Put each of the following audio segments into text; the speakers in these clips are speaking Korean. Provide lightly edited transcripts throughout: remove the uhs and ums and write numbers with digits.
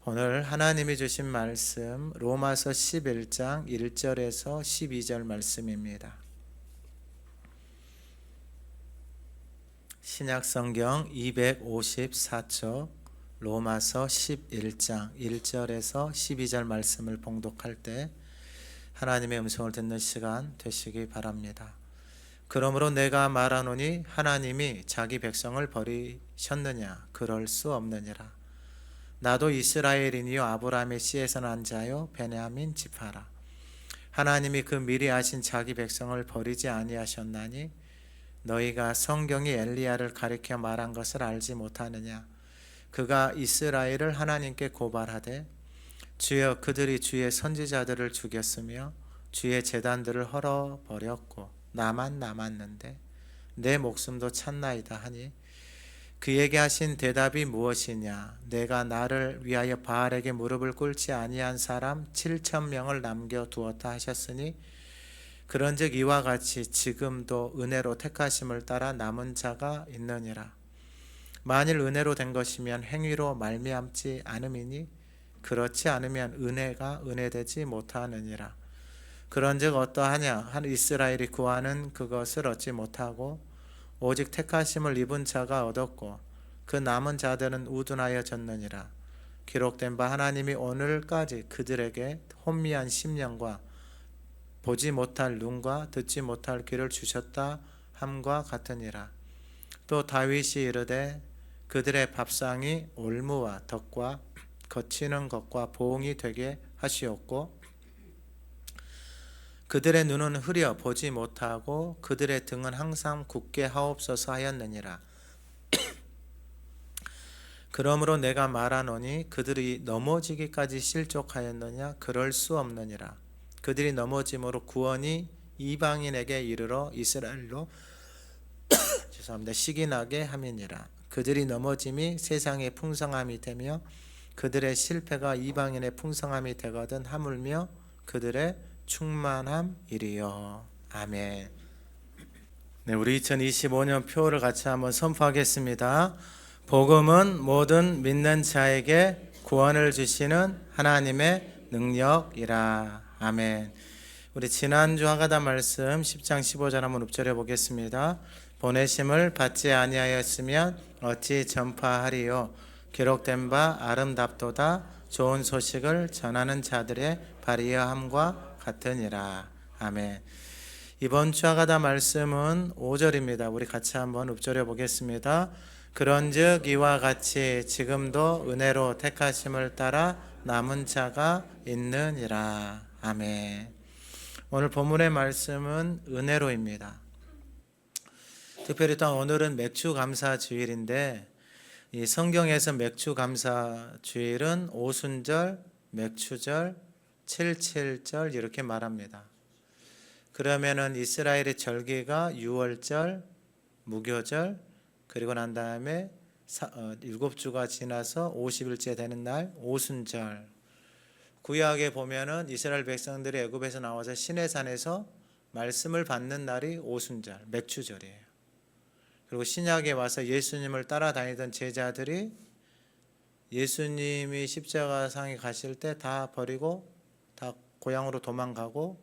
오늘 하나님이 주신 말씀 로마서 11장 1절에서 12절 말씀입니다. 신약성경 254쪽 로마서 11장 1절에서 12절 말씀을 봉독할 때 하나님의 음성을 듣는 시간 되시기 바랍니다. 그러므로 내가 말하노니 하나님이 자기 백성을 버리셨느냐? 그럴 수 없느니라. 나도 이스라엘인이요 아브라함의 씨에서 난 자요 베냐민 지파라. 하나님이 그 미리 아신 자기 백성을 버리지 아니하셨나니 너희가 성경이 엘리야를 가리켜 말한 것을 알지 못하느냐? 그가 이스라엘을 하나님께 고발하되 주여 그들이 주의 선지자들을 죽였으며 주의 제단들을 헐어버렸고 나만 남았는데 내 목숨도 찾나이다 하니 그에게 하신 대답이 무엇이냐? 내가 나를 위하여 바알에게 무릎을 꿇지 아니한 사람 7,000명을 남겨두었다 하셨으니 그런즉 이와 같이 지금도 은혜로 택하심을 따라 남은 자가 있느니라. 만일 은혜로 된 것이면 행위로 말미암지 않음이니 그렇지 않으면 은혜가 은혜되지 못하느니라. 그런즉 어떠하냐? 한 이스라엘이 구하는 그것을 얻지 못하고 오직 택하심을 입은 자가 얻었고 그 남은 자들은 우둔하여 졌느니라. 기록된 바 하나님이 오늘까지 그들에게 혼미한 심령과 보지 못할 눈과 듣지 못할 귀를 주셨다 함과 같으니라. 또 다윗이 이르되 그들의 밥상이 올무와 덕과 거치는 것과 보응이 되게 하시었고 그들의 눈은 흐려 보지 못하고 그들의 등은 항상 굳게 하옵소서 하였느니라. 그러므로 내가 말하노니 그들이 넘어지기까지 실족하였느냐? 그럴 수 없느니라. 그들이 넘어짐으로 구원이 이방인에게 이르러 이스라엘로 시기나게 함이니라. 그들이 넘어짐이 세상의 풍성함이 되며 그들의 실패가 이방인의 풍성함이 되거든 하물며 그들의 충만함이리요. 아멘. 네, 우리 2025년 표를 같이 한번 선포하겠습니다. 복음은 모든 믿는 자에게 구원을 주시는 하나님의 능력이라. 아멘. 우리 지난주 하가다 말씀 10장 15절 한번 읊조려 보겠습니다. 보내심을 받지 아니하였으면 어찌 전파하리요? 기록된 바 아름답도다 좋은 소식을 전하는 자들의 발이여함과 같으니라. 아멘. 이번 주 하가다 말씀은 5절입니다. 우리 같이 한번 읊조려 보겠습니다. 그런즉 이와 같이 지금도 은혜로 택하심을 따라 남은 자가 있느니라. 아멘. 오늘 본문의 말씀은 은혜로입니다. 특별히 또 오늘은 맥주감사주일인데 이 성경에서 맥주감사주일은 오순절, 맥추절, 77절 이렇게 말합니다. 그러면은 이스라엘의 절기가 6월절, 무교절, 그리고 난 다음에 7주가 지나서 50일째 되는 날 오순절. 구약에 보면은 이스라엘 백성들이 애굽에서 나와서 시내산에서 말씀을 받는 날이 오순절, 맥추절이에요. 그리고 신약에 와서 예수님을 따라다니던 제자들이 예수님이 십자가상에 가실 때 다 버리고 다 고향으로 도망가고,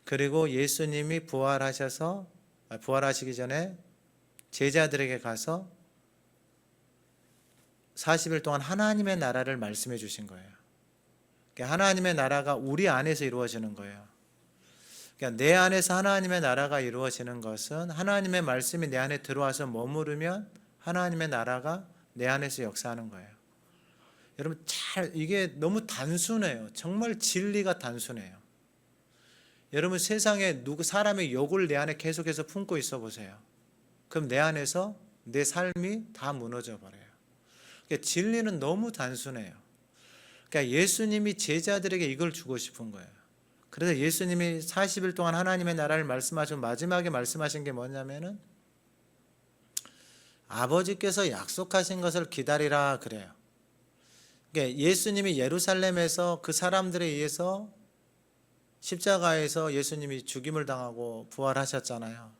그리고 예수님이 부활하시기 전에 제자들에게 가서 40일 동안 하나님의 나라를 말씀해 주신 거예요. 그러니까 하나님의 나라가 우리 안에서 이루어지는 거예요. 그러니까 내 안에서 하나님의 나라가 이루어지는 것은 하나님의 말씀이 내 안에 들어와서 머무르면 하나님의 나라가 내 안에서 역사하는 거예요. 여러분 이게 너무 단순해요. 정말 진리가 단순해요. 여러분 세상에 사람의 욕을 내 안에 계속해서 품고 있어 보세요. 그럼 내 안에서 내 삶이 다 무너져 버려요. 그러니까 진리는 너무 단순해요. 그러니까 예수님이 제자들에게 이걸 주고 싶은 거예요. 그래서 예수님이 40일 동안 하나님의 나라를 말씀하시고 마지막에 말씀하신 게 뭐냐면은 아버지께서 약속하신 것을 기다리라 그래요. 그러니까 예수님이 예루살렘에서 그 사람들에 의해서 십자가에서 예수님이 죽임을 당하고 부활하셨잖아요.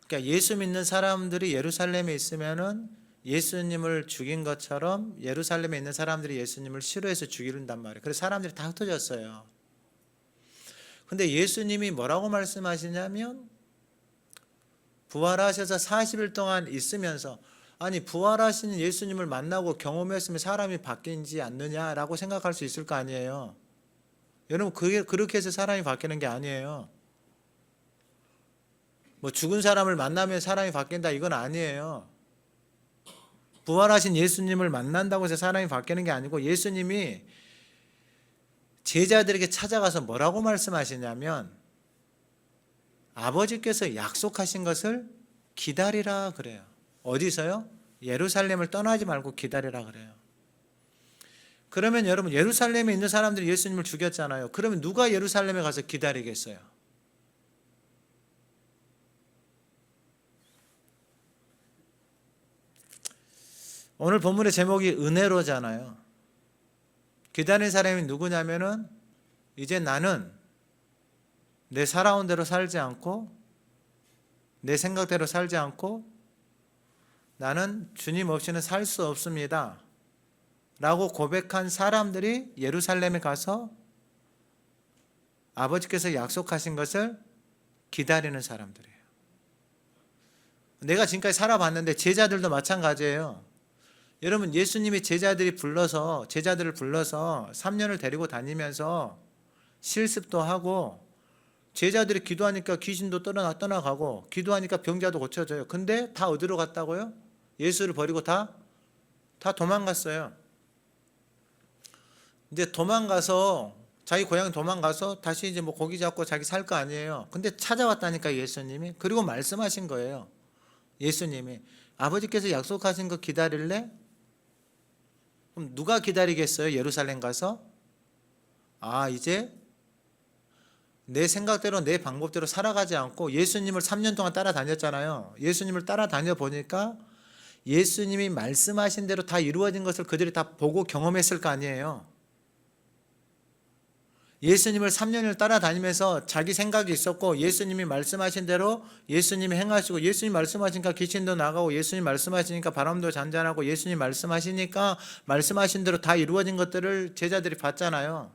그러니까 예수 믿는 사람들이 예루살렘에 있으면은 예수님을 죽인 것처럼 예루살렘에 있는 사람들이 예수님을 싫어해서 죽이는단 말이에요. 그래서 사람들이 다 흩어졌어요. 근데 예수님이 뭐라고 말씀하시냐면 부활하셔서 40일 동안 있으면서, 아니 부활하신 예수님을 만나고 경험했으면 사람이 바뀌지 않느냐라고 생각할 수 있을 거 아니에요. 여러분, 그렇게 해서 사람이 바뀌는 게 아니에요. 뭐 죽은 사람을 만나면 사람이 바뀐다, 이건 아니에요. 부활하신 예수님을 만난다고 해서 사람이 바뀌는 게 아니고, 예수님이 제자들에게 찾아가서 뭐라고 말씀하시냐면 아버지께서 약속하신 것을 기다리라 그래요. 어디서요? 예루살렘을 떠나지 말고 기다리라 그래요. 그러면 여러분, 예루살렘에 있는 사람들이 예수님을 죽였잖아요. 그러면 누가 예루살렘에 가서 기다리겠어요? 오늘 본문의 제목이 은혜로잖아요. 기다리는 사람이 누구냐면은, 이제 나는 내 살아온 대로 살지 않고 내 생각대로 살지 않고 나는 주님 없이는 살 수 없습니다 라고 고백한 사람들이 예루살렘에 가서 아버지께서 약속하신 것을 기다리는 사람들이에요. 내가 지금까지 살아봤는데 제자들도 마찬가지예요. 여러분, 예수님이 제자들을 불러서 3년을 데리고 다니면서 실습도 하고, 제자들이 기도하니까 귀신도 떠나가고, 기도하니까 병자도 고쳐져요. 근데 다 어디로 갔다고요? 예수를 버리고 다 도망갔어요. 이제 도망가서, 자기 고향 도망가서 다시 이제 뭐 고기 잡고 자기 살 거 아니에요. 근데 찾아왔다니까 예수님이. 그리고 말씀하신 거예요. 예수님이 아버지께서 약속하신 거 기다릴래? 그럼 누가 기다리겠어요? 예루살렘 가서? 이제 내 생각대로 내 방법대로 살아가지 않고, 예수님을 3년 동안 따라다녔잖아요. 예수님을 따라다녀 보니까 예수님이 말씀하신 대로 다 이루어진 것을 그들이 다 보고 경험했을 거 아니에요. 예수님을 3년을 따라다니면서 자기 생각이 있었고, 예수님이 말씀하신 대로 예수님이 행하시고, 예수님 말씀하시니까 귀신도 나가고, 예수님 말씀하시니까 바람도 잔잔하고, 예수님 말씀하시니까 말씀하신 대로 다 이루어진 것들을 제자들이 봤잖아요.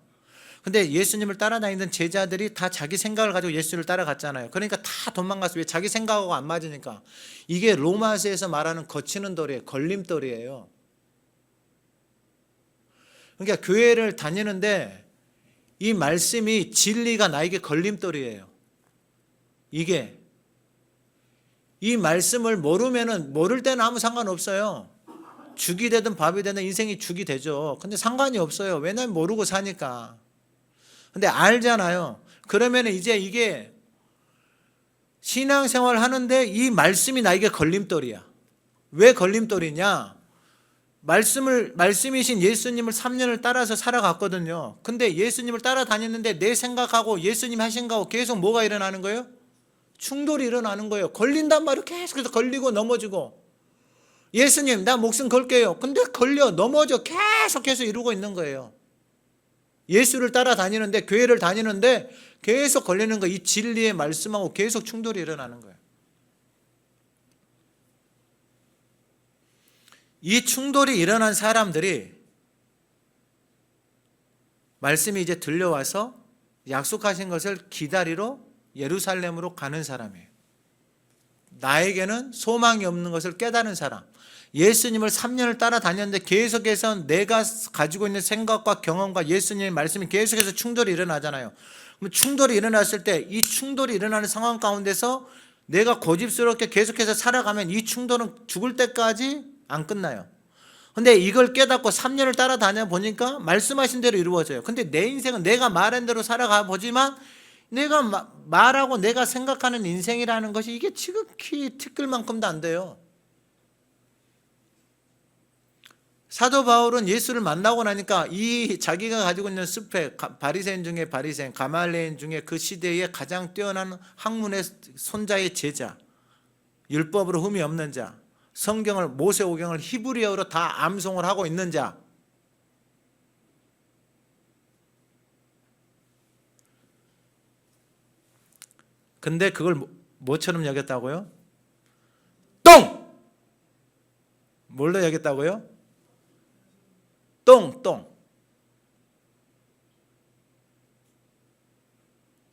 근데 예수님을 따라다니던 제자들이 다 자기 생각을 가지고 예수를 따라갔잖아요. 그러니까 다 도망갔어요. 왜? 자기 생각하고 안 맞으니까. 이게 로마서에서 말하는 거치는 돌이에요. 걸림돌이에요. 그러니까 교회를 다니는데 이 말씀이, 진리가 나에게 걸림돌이에요. 이 말씀을 모를 때는 아무 상관없어요. 죽이 되든 밥이 되든 인생이 죽이 되죠. 근데 상관이 없어요. 왜냐하면 모르고 사니까. 근데 알잖아요. 그러면 이제 이게 신앙생활 하는데 이 말씀이 나에게 걸림돌이야. 왜 걸림돌이냐? 말씀이신 예수님을 3년을 따라서 살아갔거든요. 근데 예수님을 따라다녔는데 내 생각하고 예수님 하신 거하고 계속 뭐가 일어나는 거예요? 충돌이 일어나는 거예요. 걸린단 말이에요. 계속해서 걸리고 넘어지고. 예수님, 나 목숨 걸게요. 근데 걸려, 넘어져. 계속해서 이루고 있는 거예요. 예수를 따라다니는데, 교회를 다니는데 계속 걸리는 거예요. 이 진리의 말씀하고 계속 충돌이 일어나는 거예요. 이 충돌이 일어난 사람들이 말씀이 이제 들려와서 약속하신 것을 기다리러 예루살렘으로 가는 사람이에요. 나에게는 소망이 없는 것을 깨달은 사람. 예수님을 3년을 따라다녔는데 계속해서 내가 가지고 있는 생각과 경험과 예수님의 말씀이 계속해서 충돌이 일어나잖아요. 그럼 충돌이 일어났을 때, 이 충돌이 일어나는 상황 가운데서 내가 고집스럽게 계속해서 살아가면 이 충돌은 죽을 때까지 안 끝나요. 근데 이걸 깨닫고 3년을 따라다녀 보니까 말씀하신 대로 이루어져요. 근데 내 인생은 내가 말한 대로 살아가 보지만, 내가 말하고 내가 생각하는 인생이라는 것이 이게 지극히 티끌만큼도 안 돼요. 사도 바울은 예수를 만나고 나니까 이 자기가 가지고 있는 스펙, 바리새인 중에 바리새인, 가말리엘 중에 그 시대에 가장 뛰어난 학문의 손자의 제자, 율법으로 흠이 없는 자, 성경을, 모세오경을 히브리어로 다 암송을 하고 있는 자, 근데 그걸 뭐처럼 여겼다고요? 똥! 뭘로 여겼다고요? 똥.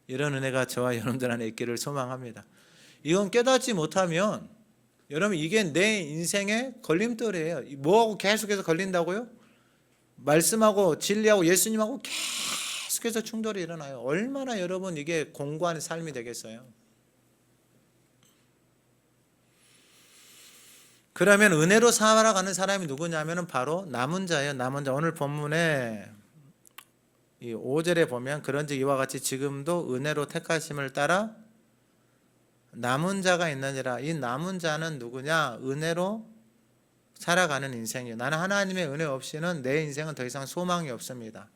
이런 은혜가 저와 여러분들 안에 있기를 소망합니다. 이건 깨닫지 못하면 여러분 이게 내 인생의 걸림돌이에요. 뭐하고 계속해서 걸린다고요? 말씀하고 진리하고 예수님하고 계속해서 충돌이 일어나요. 얼마나 여러분 이게 공고한 삶이 되겠어요? 그러면 은혜로 살아가는 사람이 누구냐면 바로 남은 자예요. 남은 자. 오늘 본문에 이 5절에 보면 그런즉 이와 같이 지금도 은혜로 택하심을 따라 남은 자가 있느니라. 이 남은 자는 누구냐? 은혜로 살아가는 인생이에요. 나는 하나님의 은혜 없이는 내 인생은 더 이상 소망이 없습니다.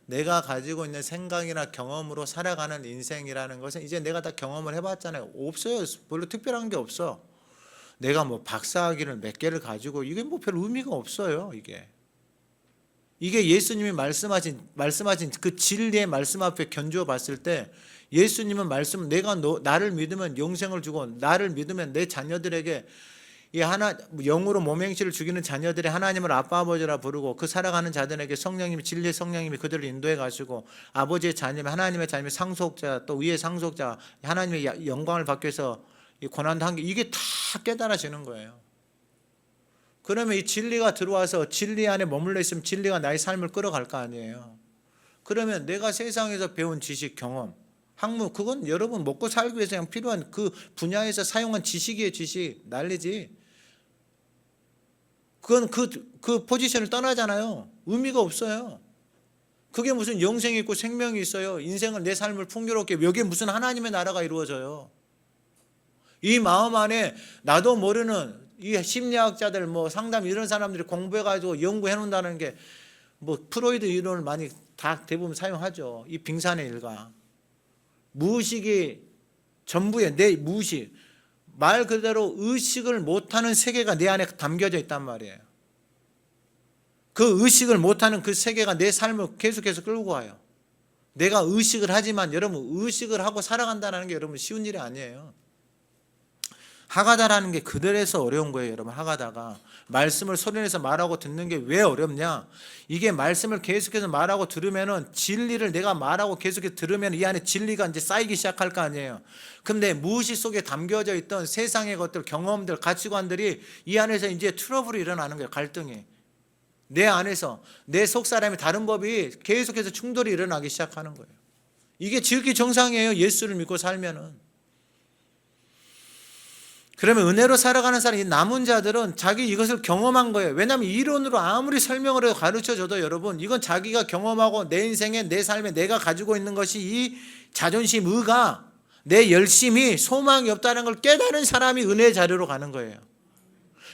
내가 가지고 있는 생각이나 경험으로 살아가는 인생이라는 것은 이제 내가 다 경험을 해봤잖아요. 없어요. 별로 특별한 게 없어. 내가 뭐 박사학위를 몇 개를 가지고 이게 뭐 별 의미가 없어요. 이게 예수님이 말씀하신 그 진리의 말씀 앞에 견주어 봤을 때 예수님은 말씀 내가 나를 믿으면 영생을 주고 나를 믿으면 내 자녀들에게 이 하나 영으로 몸행실을 죽이는 자녀들이 하나님을 아빠 아버지라 부르고 그 살아가는 자들에게 성령님이 진리의 성령님이 그들을 인도해 가지고 아버지의 자녀 하나님의 자녀 상속자 또 위의 상속자 하나님의 영광을 받기 위해서 이 고난도 한 게 이게 다 깨달아지는 거예요. 그러면 이 진리가 들어와서 진리 안에 머물러 있으면 진리가 나의 삶을 끌어갈 거 아니에요. 그러면 내가 세상에서 배운 지식, 경험, 학문 그건 여러분 먹고 살기 위해서 그냥 필요한 그 분야에서 사용한 지식이에요. 지식 난리지. 그건 그 포지션을 떠나잖아요. 의미가 없어요. 그게 무슨 영생이 있고 생명이 있어요. 인생을 내 삶을 풍요롭게 여기에 무슨 하나님의 나라가 이루어져요. 이 마음 안에 나도 모르는 이 심리학자들 뭐 상담 이런 사람들이 공부해가지고 연구해 놓는다는 게 뭐 프로이드 이론을 많이 다 대부분 사용하죠. 이 빙산의 일가 무의식이 전부의 내 무의식 말 그대로 의식을 못하는 세계가 내 안에 담겨져 있단 말이에요. 그 의식을 못하는 그 세계가 내 삶을 계속해서 끌고 와요. 내가 의식을 하지만 여러분 의식을 하고 살아간다는 게 여러분 쉬운 일이 아니에요. 하가다라는 게 그들에서 어려운 거예요. 여러분 하가다가 말씀을 소리내서 말하고 듣는 게 왜 어렵냐? 이게 말씀을 계속해서 말하고 들으면은 진리를 내가 말하고 계속해서 들으면 이 안에 진리가 이제 쌓이기 시작할 거 아니에요. 근데 무의식 속에 담겨져 있던 세상의 것들, 경험들, 가치관들이 이 안에서 이제 트러블이 일어나는 거예요. 갈등이. 내 안에서 내 속 사람이 다른 법이 계속해서 충돌이 일어나기 시작하는 거예요. 이게 지극히 정상이에요. 예수를 믿고 살면은. 그러면 은혜로 살아가는 사람, 이 남은 자들은 자기 이것을 경험한 거예요. 왜냐하면 이론으로 아무리 설명을 해도 가르쳐줘도 여러분 이건 자기가 경험하고 내 인생에 내 삶에 내가 가지고 있는 것이 이 자존심, 의가 내 열심이 소망이 없다는 걸 깨달은 사람이 은혜의 자리로 가는 거예요.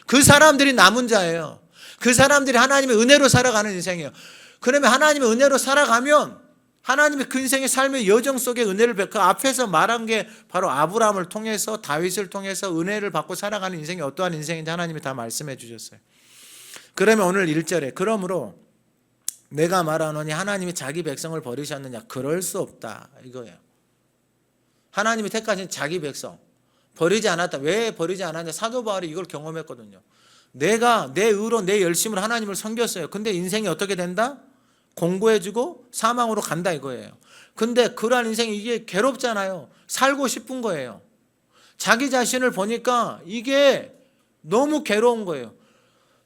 그 사람들이 남은 자예요. 그 사람들이 하나님의 은혜로 살아가는 인생이에요. 그러면 하나님의 은혜로 살아가면 하나님의 그 인생의 삶의 여정 속에 은혜를 그 앞에서 말한 게 바로 아브라함을 통해서 다윗을 통해서 은혜를 받고 살아가는 인생이 어떠한 인생인지 하나님이 다 말씀해 주셨어요. 그러면 오늘 1절에 그러므로 내가 말하노니 하나님이 자기 백성을 버리셨느냐? 그럴 수 없다 이거예요. 하나님이 택하신 자기 백성 버리지 않았다. 왜 버리지 않았냐? 사도 바울이 이걸 경험했거든요. 내가 내 의로 내 열심으로 하나님을 섬겼어요. 근데 인생이 어떻게 된다? 공고해지고 사망으로 간다 이거예요. 근데 그러한 인생이 이게 괴롭잖아요. 살고 싶은 거예요. 자기 자신을 보니까 이게 너무 괴로운 거예요.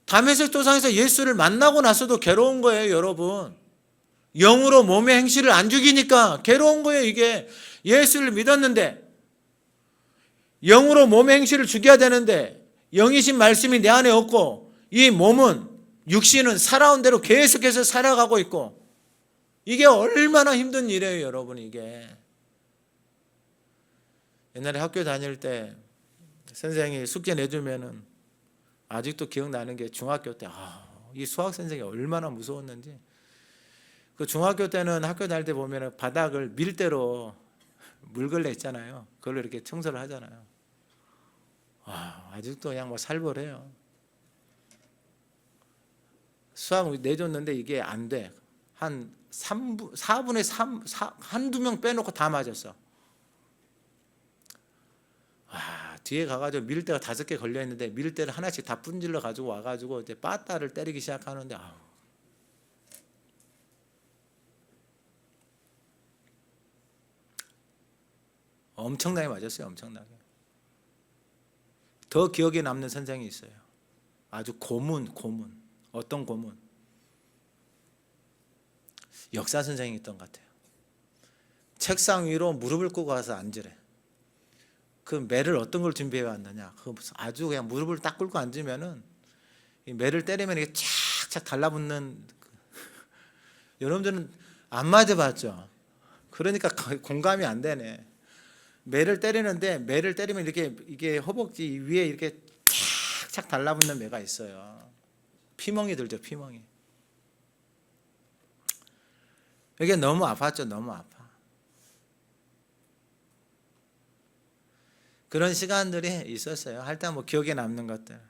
다메섹 도상에서 예수를 만나고 나서도 괴로운 거예요, 여러분. 영으로 몸의 행실을 안 죽이니까 괴로운 거예요, 이게. 예수를 믿었는데 영으로 몸의 행실을 죽여야 되는데 영이신 말씀이 내 안에 없고 이 몸은 육신은 살아온 대로 계속해서 살아가고 있고 이게 얼마나 힘든 일이에요, 여러분. 이게 옛날에 학교 다닐 때 선생님이 숙제 내주면은 아직도 기억나는 게 중학교 때 이 수학 선생님이 얼마나 무서웠는지. 그 중학교 때는 학교 다닐 때 보면은 바닥을 밀대로 물걸레 있잖아요. 그걸로 이렇게 청소를 하잖아요. 아직도 그냥 뭐 살벌해요. 수학 내줬는데 이게 안 돼. 한 4분의 3, 한두 명 빼놓고 다 맞았어. 뒤에 가가지고 밀대가 5개 걸려 있는데 밀대를 하나씩 다 분질러 가지고 와가지고 이제 빠따를 때리기 시작하는데 엄청나게 맞았어요. 엄청나게. 더 기억에 남는 선생이 있어요. 아주 고문. 어떤 고문? 역사 선생이 있던 것 같아요. 책상 위로 무릎을 꿇고 가서 앉으래. 그 매를 어떤 걸 준비해 왔느냐? 그 아주 그냥 무릎을 딱 꿇고 앉으면은 이 매를 때리면 이게 착착 달라붙는. 여러분들은 안 맞아봤죠? 그러니까 공감이 안 되네. 매를 때리는데 매를 때리면 이렇게 이게 허벅지 위에 이렇게 착착 달라붙는 매가 있어요. 피멍이 들죠, 피멍이. 이게 너무 아팠죠, 너무 아파. 그런 시간들이 있었어요. 할 때 뭐 기억에 남는 것들.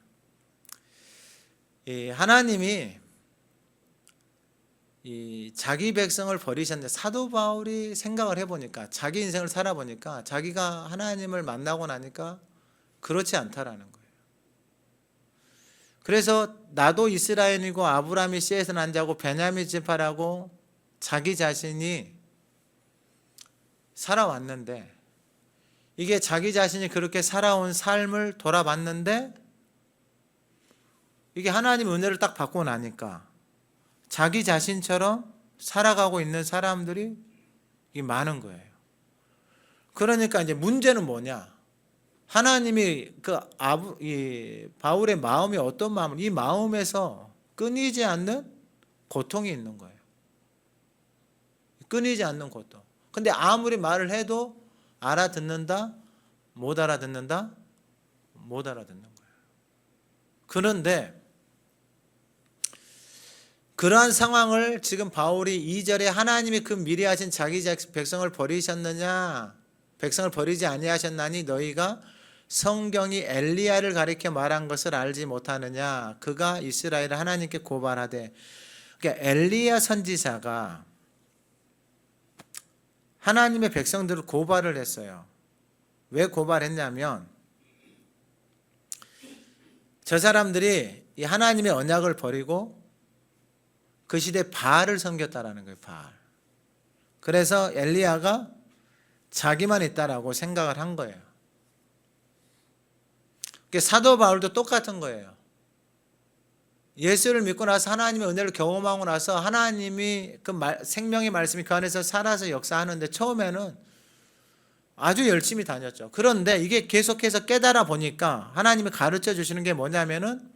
하나님이 자기 백성을 버리셨는데 사도 바울이 생각을 해보니까 자기 인생을 살아보니까 자기가 하나님을 만나고 나니까 그렇지 않다라는 거예요. 그래서 나도 이스라엘이고 아브라함이 씨에서 난 자고 베냐민 지파라고 자기 자신이 살아왔는데 이게 자기 자신이 그렇게 살아온 삶을 돌아봤는데 이게 하나님의 은혜를 딱 받고 나니까 자기 자신처럼 살아가고 있는 사람들이 많은 거예요. 그러니까 이제 문제는 뭐냐? 하나님이 이 바울의 마음이 어떤 마음을, 이 마음에서 끊이지 않는 고통이 있는 거예요. 끊이지 않는 고통. 근데 아무리 말을 해도 알아듣는다? 못 알아듣는다? 못 알아듣는 거예요. 그런데 그러한 상황을 지금 바울이 2절에 하나님이 그 미리 하신 자기 백성을 버리셨느냐? 백성을 버리지 아니하셨나니 너희가 성경이 엘리야를 가리켜 말한 것을 알지 못하느냐? 그가 이스라엘을 하나님께 고발하되. 그러니까 엘리야 선지자가 하나님의 백성들을 고발을 했어요. 왜 고발했냐면 저 사람들이 이 하나님의 언약을 버리고 그 시대에 바알을 섬겼다라는 거예요. 바알. 그래서 엘리야가 자기만 있다라고 생각을 한 거예요. 사도 바울도 똑같은 거예요. 예수를 믿고 나서 하나님의 은혜를 경험하고 나서 하나님이 그 생명의 말씀이 그 안에서 살아서 역사하는데 처음에는 아주 열심히 다녔죠. 그런데 이게 계속해서 깨달아 보니까 하나님이 가르쳐 주시는 게 뭐냐면은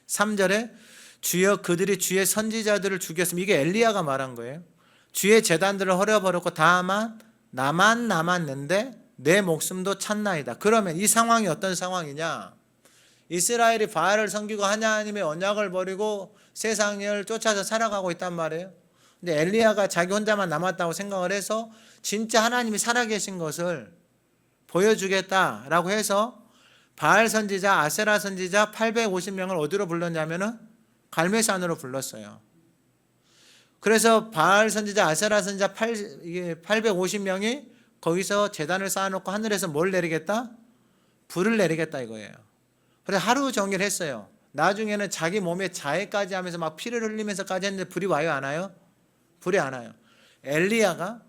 3절에 주여 그들이 주의 선지자들을 죽였으면, 이게 엘리야가 말한 거예요. 주의 제단들을 헐어버렸고 다만 나만 남았는데 내 목숨도 찾나이다. 그러면 이 상황이 어떤 상황이냐? 이스라엘이 바알을 섬기고 하나님의 언약을 버리고 세상을 쫓아서 살아가고 있단 말이에요. 근데 엘리야가 자기 혼자만 남았다고 생각을 해서 진짜 하나님이 살아계신 것을 보여주겠다라고 해서 바알 선지자, 아세라 선지자 850명을 어디로 불렀냐면은 갈멜산으로 불렀어요. 그래서 바알 선지자, 아세라 선지자 850명이 거기서 제단을 쌓아놓고 하늘에서 뭘 내리겠다? 불을 내리겠다 이거예요. 그래서 하루 종일 했어요. 나중에는 자기 몸에 자해까지 하면서 막 피를 흘리면서까지 했는데 불이 와요, 안 와요? 불이 안 와요. 엘리야가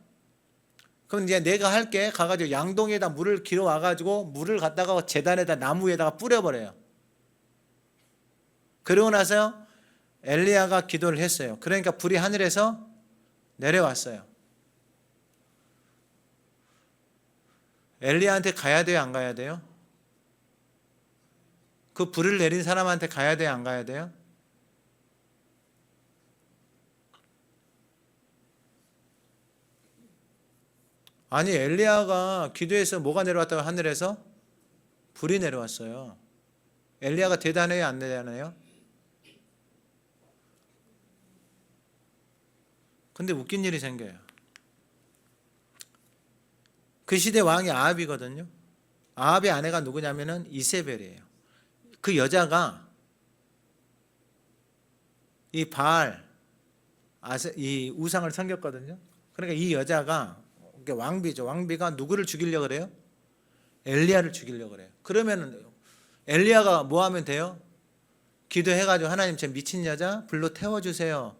그럼 이제 내가 할게 가가지고 양동이에다 물을 길어 와가지고 물을 갖다가 제단에다 나무에다가 뿌려버려요. 그러고 나서 엘리야가 기도를 했어요. 그러니까 불이 하늘에서 내려왔어요. 엘리야한테 가야 돼요, 안 가야 돼요? 그 불을 내린 사람한테 가야 돼요, 안 가야 돼요? 아니, 엘리야가 기도해서 뭐가 내려왔다고? 하늘에서 불이 내려왔어요. 엘리야가 대단해요, 안 대단해요? 근데 웃긴 일이 생겨요. 그 시대 왕이 아합이거든요. 아합의 아내가 누구냐면은 이세벨이에요. 그 여자가 이 바알, 이 우상을 섬겼거든요. 그러니까 이 여자가 왕비죠. 왕비가 누구를 죽이려고 그래요? 엘리야를 죽이려고 그래요. 그러면 엘리야가 뭐 하면 돼요? 기도해가지고 하나님 저 미친 여자 불로 태워주세요.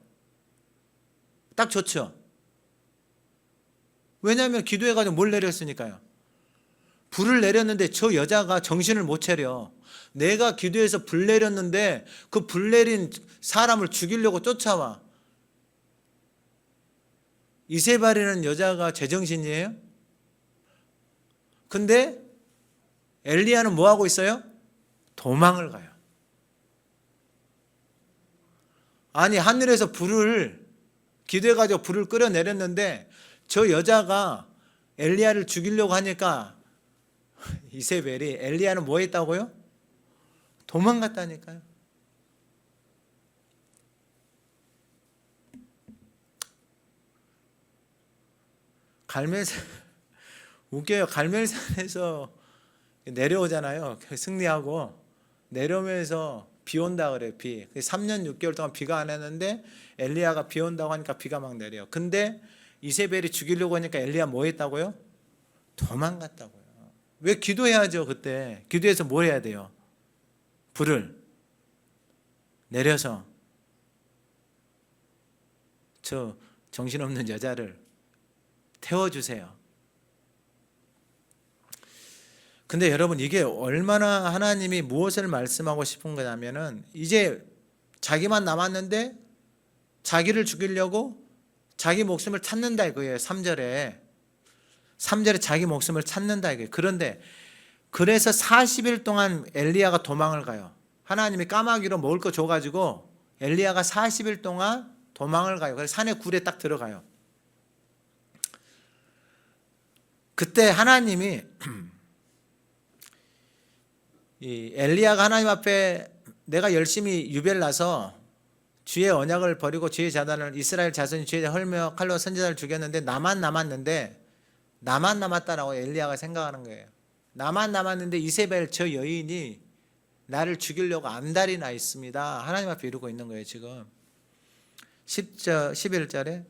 딱 좋죠. 왜냐하면 기도해가지고 뭘 내렸으니까요. 불을 내렸는데 저 여자가 정신을 못 차려. 내가 기도해서 불 내렸는데 그 불 내린 사람을 죽이려고 쫓아와. 이세벨이라는 여자가 제정신이에요? 근데 엘리야는 뭐 하고 있어요? 도망을 가요. 아니 하늘에서 불을 기도해가지고 불을 끌어내렸는데 저 여자가 엘리야를 죽이려고 하니까 이세벨이 엘리야는 뭐 했다고요? 도망갔다니까요. 갈멜산 웃겨요. 갈멜산에서 내려오잖아요. 승리하고 내려오면서 비 온다 그래. 비. 3년 6개월 동안 비가 안 했는데 엘리야가 비 온다고 하니까 비가 막 내려요. 근데 이세벨이 죽이려고 하니까 엘리야 뭐 했다고요? 도망갔다고요. 왜 기도해야죠. 그때 기도해서 뭘 해야 돼요? 불을 내려서 저 정신없는 여자를 태워주세요. 근데 여러분 이게 얼마나 하나님이 무엇을 말씀하고 싶은 거냐면은 이제 자기만 남았는데 자기를 죽이려고 자기 목숨을 찾는다 이거예요. 3절에 자기 목숨을 찾는다 이거예요. 그런데 그래서 40일 동안 엘리야가 도망을 가요. 하나님이 까마귀로 먹을 거 줘가지고 엘리야가 40일 동안 도망을 가요. 그래서 산의 굴에 딱 들어가요. 그때 하나님이 이 엘리야가 하나님 앞에 내가 열심히 유별나서 주의 언약을 버리고 주의 자단을 이스라엘 자손이 주의 헐며 칼로 선지자를 죽였는데 나만 남았다라고 엘리야가 생각하는 거예요. 나만 남았는데 이세벨 저 여인이 나를 죽이려고 안달이 나 있습니다. 하나님 앞에 이러고 있는 거예요. 지금 11절에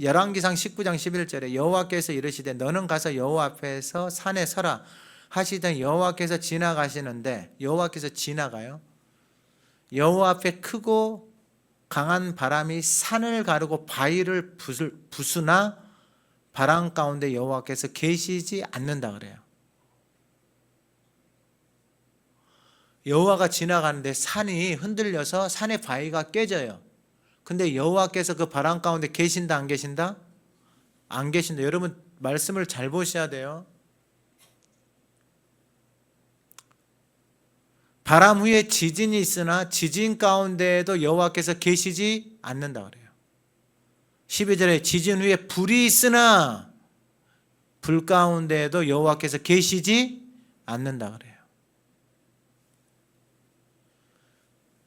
열왕기상 19장 11절에 여호와께서 이르시되 너는 가서 여호와 앞에서 산에 서라 하시던 여호와께서 지나가시는데 여호와께서 지나가요. 여호와 앞에 크고 강한 바람이 산을 가르고 바위를 부수나 바람 가운데 여호와께서 계시지 않는다 그래요. 여호와가 지나가는데 산이 흔들려서 산의 바위가 깨져요. 근데 여호와께서 그 바람 가운데 계신다 안 계신다? 안 계신다. 여러분 말씀을 잘 보셔야 돼요. 바람 후에 지진이 있으나 지진 가운데에도 여호와께서 계시지 않는다 그래요. 12절에 지진 후에 불이 있으나 불 가운데에도 여호와께서 계시지 않는다 그래요.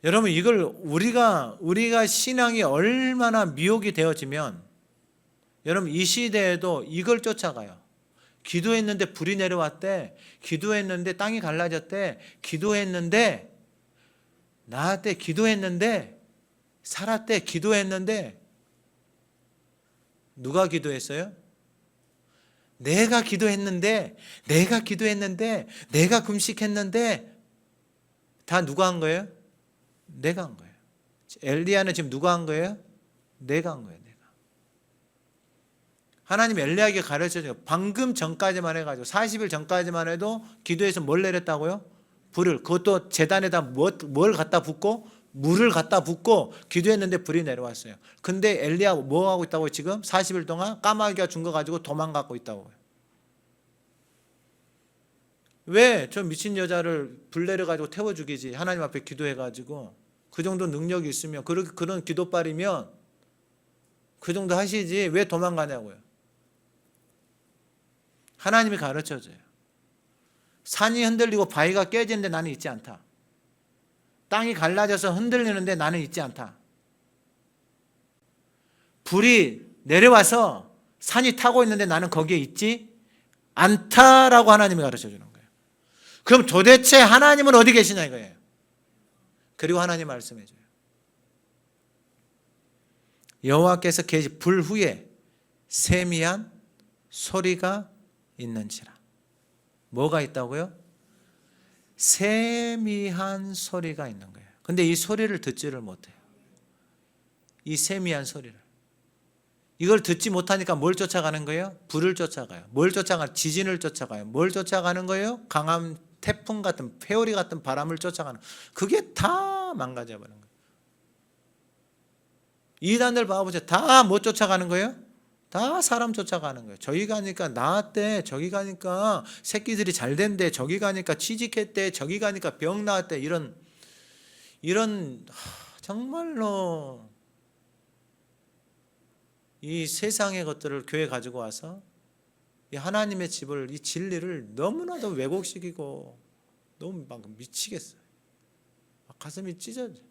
여러분 이걸 우리가 신앙이 얼마나 미혹이 되어지면 여러분 이 시대에도 이걸 쫓아가요. 기도했는데 불이 내려왔대. 기도했는데 땅이 갈라졌대. 기도했는데 나한테 기도했는데 살았대. 기도했는데 누가 기도했어요? 내가 기도했는데 내가 금식했는데 다 누가 한 거예요? 내가 한 거예요. 엘리야는 지금 누가 한 거예요? 내가 한 거예요. 하나님 엘리야에게 가르쳐줘요. 방금 전까지만 해가지고 40일 전까지만 해도 기도해서 뭘 내렸다고요? 불을. 그것도 제단에다 뭘 갖다 붓고 물을 갖다 붓고 기도했는데 불이 내려왔어요. 근데 엘리야 뭐 하고 있다고요? 지금 40일 동안 까마귀가 준 거 가지고 도망가고 있다고요. 왜 저 미친 여자를 불 내려가지고 태워 죽이지? 하나님 앞에 기도해가지고 그 정도 능력이 있으면 그런 기도빨이면 그 정도 하시지 왜 도망가냐고요. 하나님이 가르쳐줘요. 산이 흔들리고 바위가 깨지는데 나는 있지 않다. 땅이 갈라져서 흔들리는데 나는 있지 않다. 불이 내려와서 산이 타고 있는데 나는 거기에 있지 않다라고 하나님이 가르쳐주는 거예요. 그럼 도대체 하나님은 어디 계시냐 이거예요. 그리고 하나님 말씀해줘요. 여호와께서 계시 불 후에 세미한 소리가 있는지라. 뭐가 있다고요? 세미한 소리가 있는 거예요. 근데 이 소리를 듣지를 못해요. 이 세미한 소리를. 이걸 듣지 못하니까 뭘 쫓아가는 거예요? 불을 쫓아가요. 뭘 쫓아가요? 지진을 쫓아가요. 뭘 쫓아가는 거예요? 강한 태풍 같은, 회오리 같은 바람을 쫓아가는 거예요. 그게 다 망가져버린 거예요. 이단들 봐보세요. 다 못 쫓아가는 거예요? 다 사람 쫓아가는 거예요. 저기 가니까 나았대, 저기 가니까 새끼들이 잘 된대, 저기 가니까 취직했대, 저기 가니까 병 나았대. 이런 정말로 이 세상의 것들을 교회 가지고 와서 이 하나님의 집을, 이 진리를 너무나도 왜곡시키고 너무 막 미치겠어요. 가슴이 찢어져.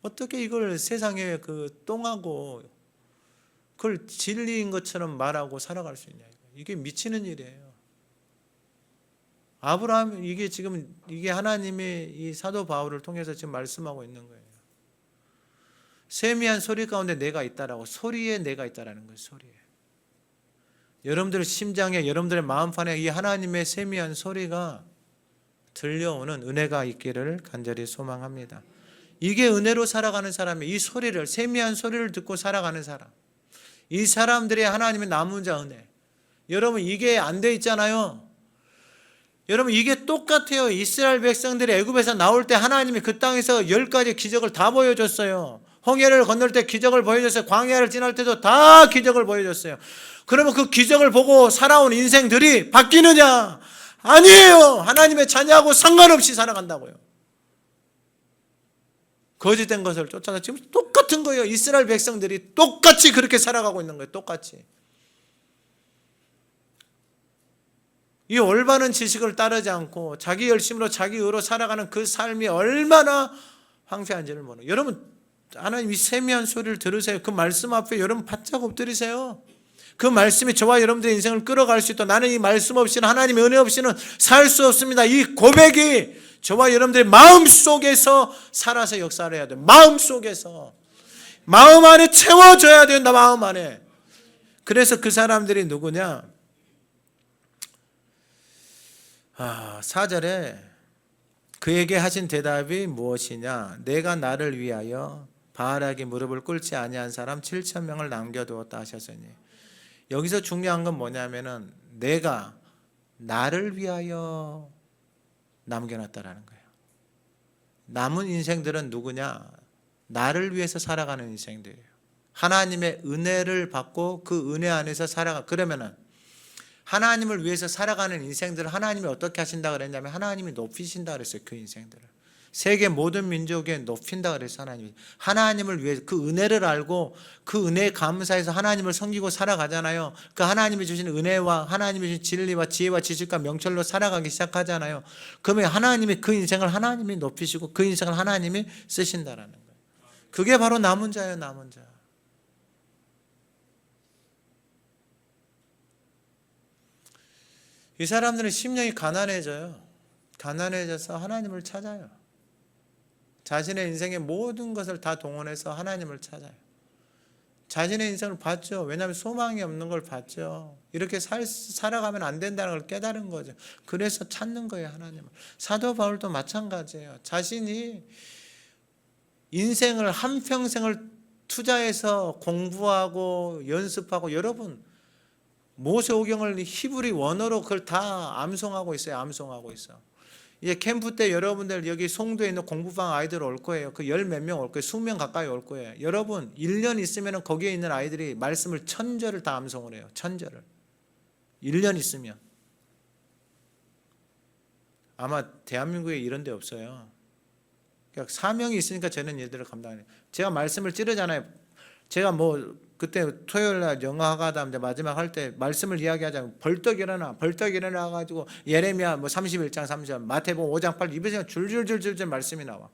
어떻게 이걸 세상에 그 똥하고 그걸 진리인 것처럼 말하고 살아갈 수 있냐. 이게 미치는 일이에요. 아브라함, 이게 하나님이 이 사도 바울을 통해서 지금 말씀하고 있는 거예요. 세미한 소리 가운데 내가 있다라고, 소리에 내가 있다라는 거예요. 소리에. 여러분들 심장에, 여러분들의 마음판에 이 하나님의 세미한 소리가 들려오는 은혜가 있기를 간절히 소망합니다. 이게 은혜로 살아가는 사람이, 이 소리를, 세미한 소리를 듣고 살아가는 사람, 이 사람들이 하나님의 남은 자 은혜. 여러분, 이게 안 돼 있잖아요. 여러분, 이게 똑같아요. 이스라엘 백성들이 애굽에서 나올 때 하나님이 그 땅에서 10가지 기적을 다 보여줬어요. 홍해를 건널 때 기적을 보여줬어요. 광야를 지날 때도 다 기적을 보여줬어요. 그러면 그 기적을 보고 살아온 인생들이 바뀌느냐? 아니에요. 하나님의 자녀하고 상관없이 살아간다고요. 거짓된 것을 쫓아서 지금 똑같은 거예요. 이스라엘 백성들이 똑같이 그렇게 살아가고 있는 거예요. 똑같이. 이 올바른 지식을 따르지 않고 자기 열심으로 자기 의로 살아가는 그 삶이 얼마나 황폐한지를 모르는. 여러분, 하나님 이 세미한 소리를 들으세요. 그 말씀 앞에 여러분 바짝 엎드리세요. 그 말씀이 저와 여러분들의 인생을 끌어갈 수 있도록, 나는 이 말씀 없이는, 하나님의 은혜 없이는 살 수 없습니다. 이 고백이 저와 여러분들의 마음 속에서 살아서 역사를 해야 돼요. 마음 속에서. 마음 안에 채워져야 된다. 마음 안에. 그래서 그 사람들이 누구냐? 4절에 그에게 하신 대답이 무엇이냐? 내가 나를 위하여 바알에게 무릎을 꿇지 아니한 사람 7,000명을 남겨두었다 하셨으니, 여기서 중요한 건 뭐냐면은 내가 나를 위하여 남겨놨다라는 거예요. 남은 인생들은 누구냐? 나를 위해서 살아가는 인생들이에요. 하나님의 은혜를 받고 그 은혜 안에서 살아가. 그러면은 하나님을 위해서 살아가는 인생들을 하나님이 어떻게 하신다 그랬냐면 하나님이 높이신다 그랬어요. 그 인생들을 세계 모든 민족에 높인다 그랬어요. 하나님을 위해 그 은혜를 알고 그 은혜에 감사해서 하나님을 섬기고 살아가잖아요. 그 하나님이 주신 은혜와 하나님이 주신 진리와 지혜와 지식과 명철로 살아가기 시작하잖아요. 그러면 하나님이 그 인생을 하나님이 높이시고 그 인생을 하나님이 쓰신다라는 거예요. 그게 바로 남은 자예요. 남은 자. 이 사람들은 심령이 가난해져요. 가난해져서 하나님을 찾아요. 자신의 인생의 모든 것을 다 동원해서 하나님을 찾아요. 자신의 인생을 봤죠. 왜냐하면 소망이 없는 걸 봤죠. 이렇게 살아가면 안 된다는 걸 깨달은 거죠. 그래서 찾는 거예요, 하나님을. 사도 바울도 마찬가지예요. 자신이 인생을 한평생을 투자해서 공부하고 연습하고, 여러분 모세오경을 히브리 원어로 그걸 다 암송하고 있어요. 암송하고 있어. 이제 캠프 때 여러분들 여기 송도에 있는 공부방 아이들 올 거예요. 그 10몇 명 올 거예요. 20명 가까이 올 거예요. 여러분 1년 있으면 거기에 있는 아이들이 말씀을 1000절을 다 암송을 해요. 1000절을. 1년 있으면. 아마 대한민국에 이런 데 없어요. 그러니까 사명이 있으니까 저는 얘들을 감당해요. 제가 말씀을 찌르잖아요. 제가 그때 토요일 날 영어학하다 마지막 할 때 말씀을 이야기하자면 벌떡 일어나 가지고 예레미야 31장 30절, 마태복음 5장 8절, 입에서 줄줄줄줄 말씀이 나와.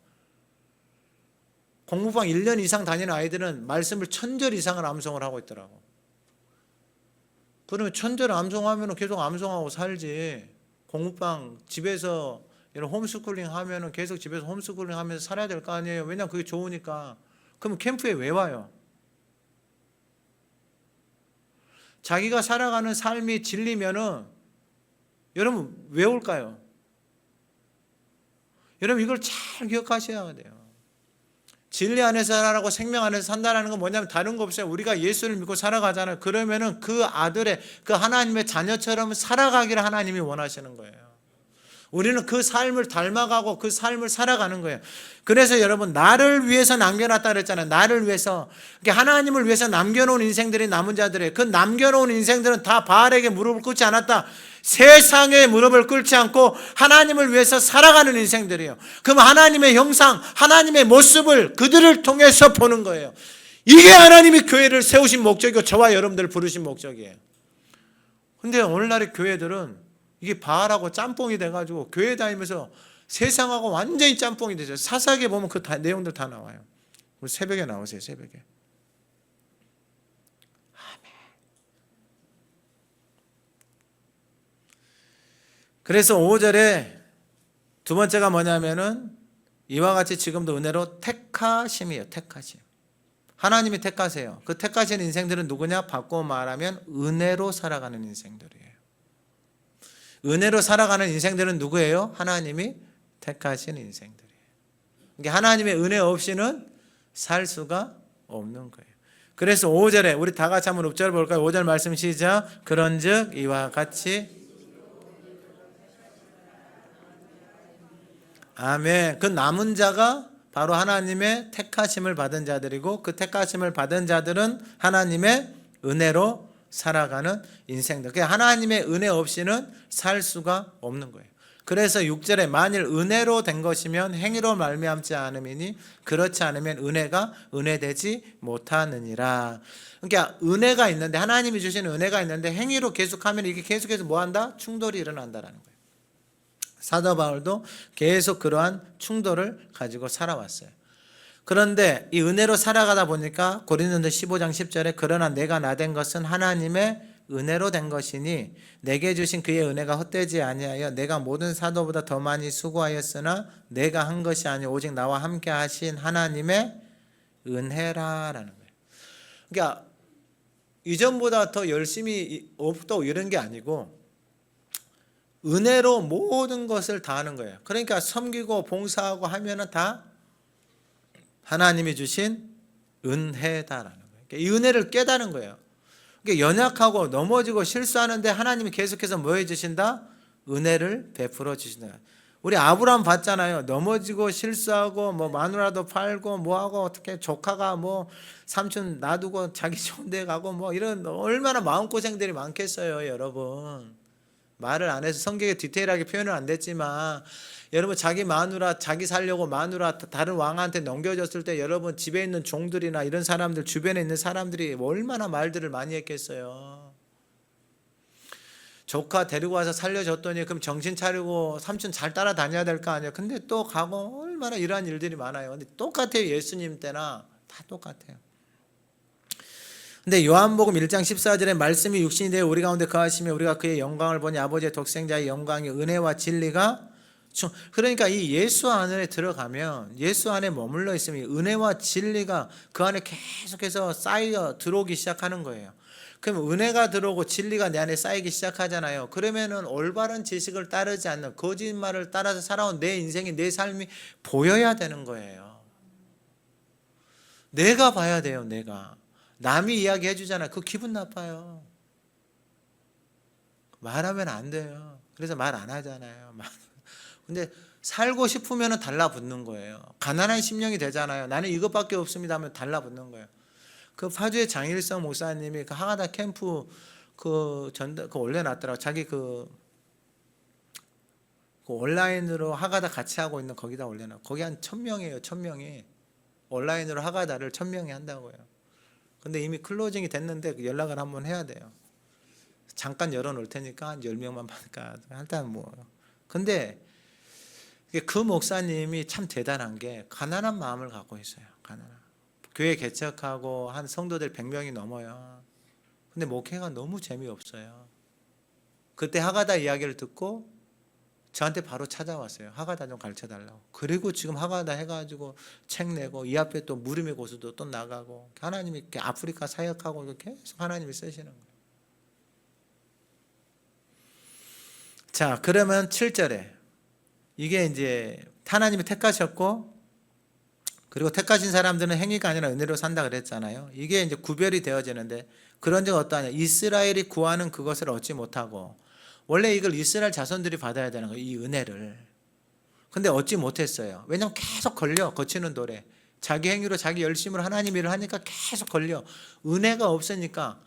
공부방 1년 이상 다니는 아이들은 말씀을 1000절 이상을 암송을 하고 있더라고. 그러면 1000절 암송하면 계속 암송하고 살지. 공부방 집에서 이런 홈스쿨링 하면은 계속 집에서 홈스쿨링 하면서 살아야 될 거 아니에요. 왜냐면 그게 좋으니까. 그럼 캠프에 왜 와요? 자기가 살아가는 삶이 진리면은 여러분 왜 올까요? 여러분 이걸 잘 기억하셔야 돼요. 진리 안에서 살아가고 생명 안에서 산다는 건 뭐냐면 다른 거 없어요. 우리가 예수를 믿고 살아가잖아요. 그러면은 그 아들의 그 하나님의 자녀처럼 살아가기를 하나님이 원하시는 거예요. 우리는 그 삶을 닮아가고 그 삶을 살아가는 거예요. 그래서 여러분 나를 위해서 남겨놨다 그랬잖아요. 나를 위해서. 하나님을 위해서 남겨놓은 인생들이 남은 자들이에요. 그 남겨놓은 인생들은 다 바알에게 무릎을 꿇지 않았다. 세상에 무릎을 꿇지 않고 하나님을 위해서 살아가는 인생들이에요. 그럼 하나님의 형상, 하나님의 모습을 그들을 통해서 보는 거예요. 이게 하나님이 교회를 세우신 목적이고 저와 여러분들을 부르신 목적이에요. 근데 오늘날의 교회들은 이게 바알하고 짬뽕이 돼가지고 교회 다니면서 세상하고 완전히 짬뽕이 되죠. 사사기에 보면 그 내용들 다 나와요. 새벽에 나오세요. 새벽에. 그래서 5절에 두 번째가 뭐냐면은 이와 같이 지금도 은혜로 택하심이에요. 택하심. 하나님이 택하세요. 그 택하신 인생들은 누구냐? 바꿔 말하면 은혜로 살아가는 인생들이에요. 은혜로 살아가는 인생들은 누구예요? 하나님이 택하신 인생들이에요. 그러니까 하나님의 은혜 없이는 살 수가 없는 거예요. 그래서 5절에 우리 다 같이 한번 6절 볼까요? 5절 말씀 시작. 그런즉 이와 같이 아멘. 그 남은 자가 바로 하나님의 택하심을 받은 자들이고 그 택하심을 받은 자들은 하나님의 은혜로 살아가는 인생들. 그러니까 하나님의 은혜 없이는 살 수가 없는 거예요. 그래서 6절에 만일 은혜로 된 것이면 행위로 말미암지 않음이니 그렇지 않으면 은혜가 은혜되지 못하느니라. 그러니까 은혜가 있는데 하나님이 주신 은혜가 있는데 행위로 계속하면 이게 계속해서 뭐한다? 충돌이 일어난다라는 거예요. 사도 바울도 계속 그러한 충돌을 가지고 살아왔어요. 그런데 이 은혜로 살아가다 보니까 고린도서 15장 10절에 그러나 내가 나된 것은 하나님의 은혜로 된 것이니 내게 주신 그의 은혜가 헛되지 아니하여 내가 모든 사도보다 더 많이 수고하였으나 내가 한 것이 아니오 오직 나와 함께 하신 하나님의 은혜라라는 거예요. 그러니까 이전보다 더 열심히 없다고 이런 게 아니고 은혜로 모든 것을 다 하는 거예요. 그러니까 섬기고 봉사하고 하면은 다 하나님이 주신 은혜다라는 거예요. 그러니까 이 은혜를 깨닫는 거예요. 그러니까 연약하고 넘어지고 실수하는데 하나님이 계속해서 뭐 해주신다? 은혜를 베풀어 주신다. 우리 아브라함 봤잖아요. 넘어지고 실수하고 뭐 마누라도 팔고 뭐하고 어떻게 조카가 뭐 삼촌 놔두고 자기 좋은 데 가고 뭐 이런 얼마나 마음고생들이 많겠어요, 여러분. 말을 안 해서 성경에 디테일하게 표현은 안 됐지만 여러분 자기 마누라 자기 살려고 마누라 다른 왕한테 넘겨줬을 때 여러분 집에 있는 종들이나 이런 사람들 주변에 있는 사람들이 얼마나 말들을 많이 했겠어요. 조카 데리고 와서 살려줬더니 그럼 정신 차리고 삼촌 잘 따라다녀야 될 거 아니에요. 근데 또 가고 얼마나 이러한 일들이 많아요. 근데 똑같아요. 예수님 때나 다 똑같아요. 근데 요한복음 1장 14절에 말씀이 육신이 되어 우리 가운데 거하시며 우리가 그의 영광을 보니 아버지의 독생자의 영광이 은혜와 진리가 그러니까 이 예수 안에 들어가면 예수 안에 머물러 있으면 은혜와 진리가 그 안에 계속해서 쌓여 들어오기 시작하는 거예요. 그럼 은혜가 들어오고 진리가 내 안에 쌓이기 시작하잖아요. 그러면은 올바른 지식을 따르지 않는 거짓말을 따라서 살아온 내 인생이 내 삶이 보여야 되는 거예요. 내가 봐야 돼요. 내가 남이 이야기해 주잖아요. 그 기분 나빠요. 말하면 안 돼요. 그래서 말 안 하잖아요. 근데 살고 싶으면 달라붙는 거예요. 가난한 심령이 되잖아요. 나는 이것밖에 없습니다 하면 달라붙는 거예요. 그 파주의 장일성 목사님이 그 하가다 캠프 그 올려놨더라고. 자기 그 온라인으로 하가다 같이 하고 있는 거기다 올려놔. 거기 한 1000명이에요. 1000명이 온라인으로 하가다를 1000명이 한다고요. 근데 이미 클로징이 됐는데 연락을 한번 해야 돼요. 잠깐 열어놓을 테니까 한 10명만 받을까. 일단 뭐. 근데 그 목사님이 참 대단한 게 가난한 마음을 갖고 있어요. 가난한. 교회 개척하고 한 성도들 100명이 넘어요. 근데 목회가 너무 재미없어요. 그때 하가다 이야기를 듣고 저한테 바로 찾아왔어요. 하가다 좀 가르쳐달라고. 그리고 지금 하가다 해가지고 책 내고 이 앞에 또 무림의 고수도 또 나가고 하나님이 이렇게 아프리카 사역하고 계속 하나님이 쓰시는 거예요. 자, 그러면 7절에 이게 이제 하나님이 택하셨고, 그리고 택하신 사람들은 행위가 아니라 은혜로 산다 그랬잖아요. 이게 이제 구별이 되어지는데, 그런 적 어떠하냐? 이스라엘이 구하는 그것을 얻지 못하고, 원래 이걸 이스라엘 자손들이 받아야 되는 거예요, 이 은혜를. 근데 얻지 못했어요. 왜냐하면 계속 걸려, 거치는 돌에. 자기 행위로 자기 열심으로 하나님 일을 하니까 계속 걸려. 은혜가 없으니까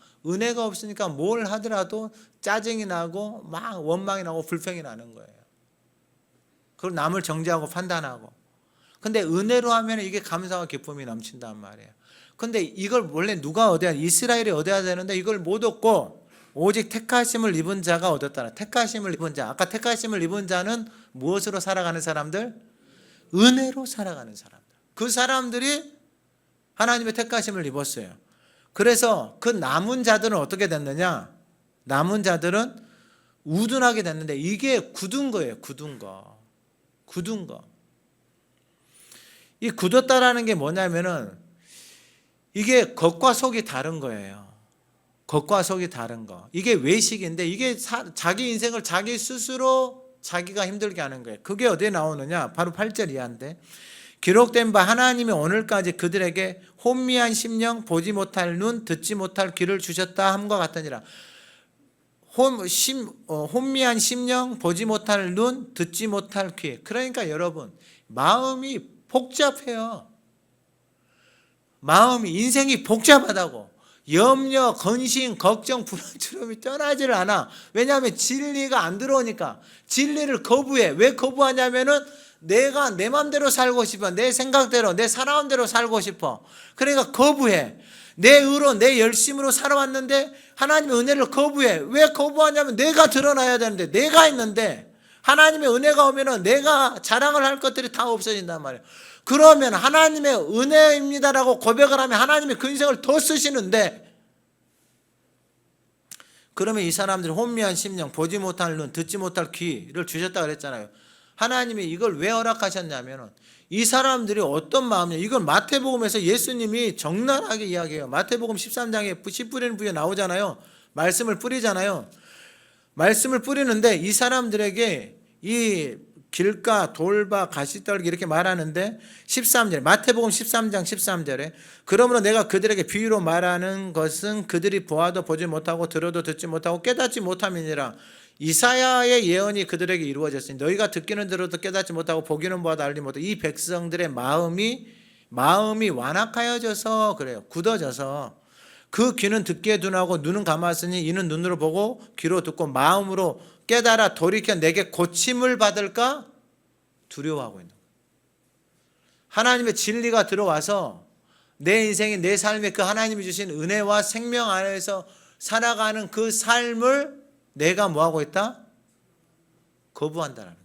뭘 하더라도 짜증이 나고 막 원망이 나고 불평이 나는 거예요. 그걸 남을 정죄하고 판단하고. 근데 은혜로 하면 이게 감사와 기쁨이 넘친단 말이에요. 근데 이걸 원래 누가 얻어야, 이스라엘이 얻어야 되는데 이걸 못 얻고 오직 택하심을 입은 자가 얻었다. 택하심을 입은 자. 아까 택하심을 입은 자는 무엇으로 살아가는 사람들? 은혜로 살아가는 사람들. 그 사람들이 하나님의 택하심을 입었어요. 그래서 그 남은 자들은 어떻게 됐느냐? 남은 자들은 우둔하게 됐는데, 이게 굳은 거예요. 굳은 거. 이 굳었다라는 게 뭐냐면은 이게 겉과 속이 다른 거예요. 겉과 속이 다른 거. 이게 외식인데, 이게 자기 인생을 자기 스스로 자기가 힘들게 하는 거예요. 그게 어디에 나오느냐? 바로 8절 이하인데, 기록된 바 하나님이 오늘까지 그들에게 혼미한 심령, 보지 못할 눈, 듣지 못할 귀를 주셨다 함과 같으니라. 혼미한 심령, 보지 못할 눈, 듣지 못할 귀. 그러니까 여러분, 마음이 복잡해요. 마음이, 인생이 복잡하다고. 염려, 근심, 걱정, 불안처럼이 떠나지를 않아. 왜냐하면 진리가 안 들어오니까. 진리를 거부해. 왜 거부하냐면은 내가 내 맘대로 살고 싶어. 내 생각대로, 내 살아온 대로 살고 싶어. 그러니까 거부해. 내 의로, 내 열심으로 살아왔는데 하나님의 은혜를 거부해. 왜 거부하냐면 내가 드러나야 되는데, 내가 있는데 하나님의 은혜가 오면은 내가 자랑을 할 것들이 다 없어진단 말이에요. 그러면 하나님의 은혜입니다라고 고백을 하면 하나님이 그 인생을 더 쓰시는데, 그러면 이 사람들이 혼미한 심령, 보지 못할 눈, 듣지 못할 귀를 주셨다 그랬잖아요. 하나님이 이걸 왜 허락하셨냐면, 이 사람들이 어떤 마음이냐, 이걸 마태복음에서 예수님이 적나라하게 이야기해요. 마태복음 13장에 씨 뿌리는 부에 나오잖아요. 말씀을 뿌리잖아요. 말씀을 뿌리는데 이 사람들에게 이 길가, 돌바, 가시떨기 이렇게 말하는데, 13절, 마태복음 13장 13절에 그러므로 내가 그들에게 비유로 말하는 것은 그들이 보아도 보지 못하고 들어도 듣지 못하고 깨닫지 못함이니라. 이사야의 예언이 그들에게 이루어졌으니 너희가 듣기는 들어도 깨닫지 못하고 보기는 보아도 알지 못하고, 이 백성들의 마음이 완악하여져서 그래요. 굳어져서. 그 귀는 듣기에 둔하고 눈은 감았으니 이는 눈으로 보고 귀로 듣고 마음으로 깨달아 돌이켜 내게 고침을 받을까 두려워하고 있는 거예요. 하나님의 진리가 들어와서 내 인생이, 내 삶에 그 하나님이 주신 은혜와 생명 안에서 살아가는 그 삶을 내가 뭐하고 있다? 거부한다라는